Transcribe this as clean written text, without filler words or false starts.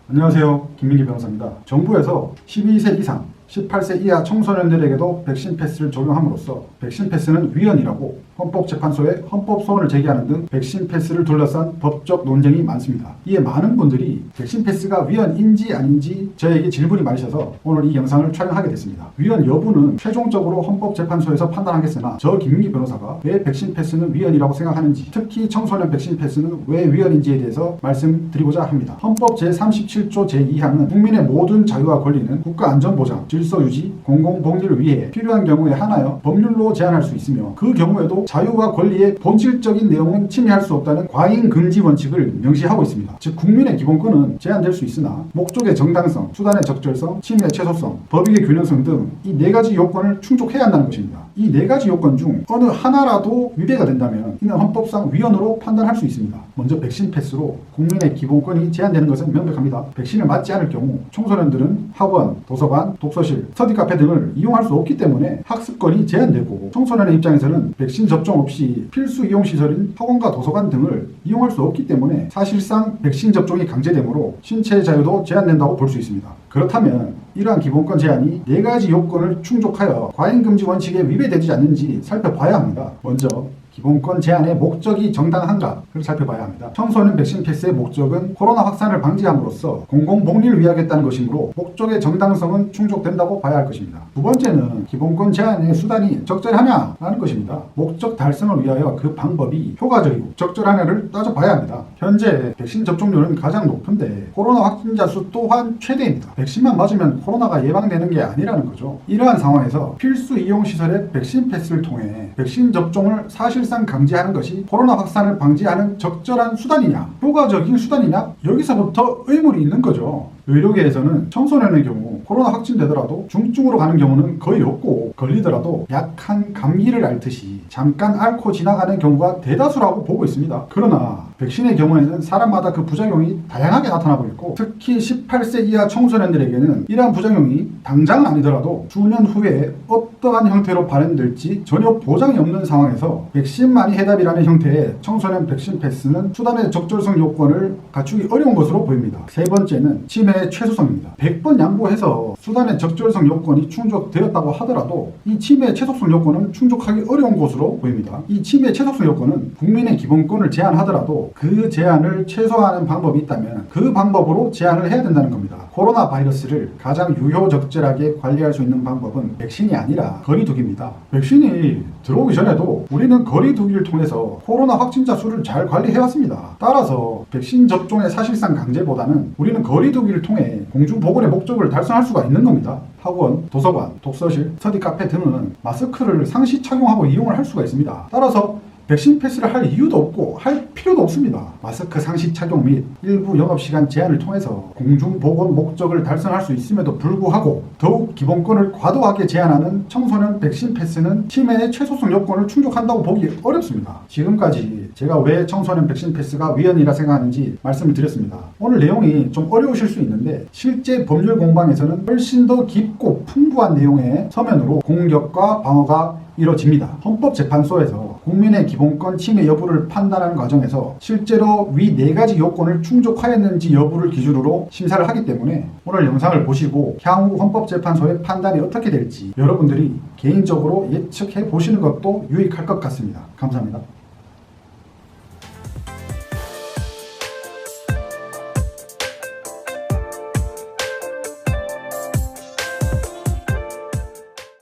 안녕하세요. 김민기 변호사입니다. 정부에서 12세 이상 18세 이하 청소년들에게도 백신 패스를 적용함으로써 백신 패스는 위헌이라고 헌법재판소에 헌법소원을 제기하는 등 백신 패스를 둘러싼 법적 논쟁이 많습니다. 이에 많은 분들이 백신 패스가 위헌인지 아닌지 저에게 질문이 많으셔서 오늘 이 영상을 촬영하게 됐습니다. 위헌 여부는 최종적으로 헌법재판소에서 판단하겠으나 저 김민기 변호사가 왜 백신 패스는 위헌이라고 생각하는지, 특히 청소년 백신 패스는 왜 위헌인지에 대해서 말씀드리고자 합니다. 헌법 제37조 제2항은 국민의 모든 자유와 권리는 국가안전보장, 질서유지, 공공복리를 위해 필요한 경우에 한하여 법률로 제한할 수 있으며 그 경우에도 자유와 권리의 본질적인 내용은 침해할 수 없다는 과잉금지 원칙을 명시하고 있습니다. 즉 국민의 기본권은 제한될 수 있으나 목적의 정당성, 수단의 적절성, 침해 최소성, 법익의 균형성 등 이 네 가지 요건을 충족해야 한다는 것입니다. 이 네 가지 요건 중 어느 하나라도 위배가 된다면 이는 헌법상 위헌으로 판단할 수 있습니다. 먼저 백신 패스로 국민의 기본권이 제한되는 것은 명백합니다. 백신을 맞지 않을 경우 청소년들은 학원, 도서관, 독서실, 스터디 카페 등을 이용할 수 없기 때문에 학습권이 제한되고, 청소년의 입장에서는 백신 접종 없이 필수 이용시설인 학원과 도서관 등을 이용할 수 없기 때문에 사실상 백신 접종이 강제되므로 신체 자유도 제한된다고 볼 수 있습니다. 그렇다면 이러한 기본권 제한이 네 가지 요건을 충족하여 과잉금지 원칙에 위배되지 않는지 살펴봐야 합니다. 먼저 기본권 제한의 목적이 정당한가를 살펴봐야 합니다. 청소년 백신 패스의 목적은 코로나 확산을 방지함으로써 공공복리를 위하겠다는 것이므로 목적의 정당성은 충족된다고 봐야 할 것입니다. 두 번째는 기본권 제한의 수단이 적절하냐라는 것입니다. 목적 달성을 위하여 그 방법이 효과적이고 적절하냐를 따져봐야 합니다. 현재 백신 접종률은 가장 높은데 코로나 확진자 수 또한 최대입니다. 백신만 맞으면 코로나가 예방되는 게 아니라는 거죠. 이러한 상황에서 필수 이용시설의 백신 패스를 통해 백신 접종을 사실상 강제하는 것이 코로나 확산을 방지하는 적절한 수단이냐, 효과적인 수단이냐, 여기서부터 의문이 있는 거죠. 의료계에서는 청소년의 경우 코로나 확진되더라도 중증으로 가는 경우는 거의 없고, 걸리더라도 약한 감기를 앓듯이 잠깐 앓고 지나가는 경우가 대다수라고 보고 있습니다. 그러나 백신의 경우에는 사람마다 그 부작용이 다양하게 나타나고 있고, 특히 18세 이하 청소년들에게는 이러한 부작용이 당장은 아니더라도 수년 후에 어떠한 형태로 발현될지 전혀 보장이 없는 상황에서 백신만이 해답이라는 형태의 청소년 백신 패스는 수단의 적절성 요건을 갖추기 어려운 것으로 보입니다. 세 번째는 침해의 최소성입니다. 100번 양보해서 수단의 적절성 요건이 충족되었다고 하더라도 이 침해의 최소성 요건은 충족하기 어려운 것으로 보입니다. 이 침해의 최소성 요건은 국민의 기본권을 제한하더라도 그 제한을 최소화하는 방법이 있다면 그 방법으로 제한을 해야 된다는 겁니다. 코로나 바이러스를 가장 유효적절하게 관리할 수 있는 방법은 백신이 아니라 거리두기입니다. 백신이 들어오기 전에도 우리는 거리두기를 통해서 코로나 확진자 수를 잘 관리해왔습니다. 따라서 백신 접종의 사실상 강제보다는 우리는 거리두기를 통해 공중보건의 목적을 달성할 수가 있는 겁니다. 학원, 도서관, 독서실, 스터디 카페 등은 마스크를 상시 착용하고 이용을 할 수가 있습니다. 따라서 백신 패스를 할 이유도 없고 할 필요도 없습니다. 마스크 상시 착용 및 일부 영업시간 제한을 통해서 공중보건 목적을 달성할 수 있음에도 불구하고 더욱 기본권을 과도하게 제한하는 청소년 백신 패스는 침해의 최소성 요건을 충족한다고 보기 어렵습니다. 지금까지 제가 왜 청소년 백신 패스가 위헌이라 생각하는지 말씀을 드렸습니다. 오늘 내용이 좀 어려우실 수 있는데 실제 법률 공방에서는 훨씬 더 깊고 풍부한 내용의 서면으로 공격과 방어가 이뤄집니다. 헌법재판소에서 국민의 기본권 침해 여부를 판단하는 과정에서 실제로 위 네 가지 요건을 충족하였는지 여부를 기준으로 심사를 하기 때문에 오늘 영상을 보시고 향후 헌법재판소의 판단이 어떻게 될지 여러분들이 개인적으로 예측해 보시는 것도 유익할 것 같습니다. 감사합니다.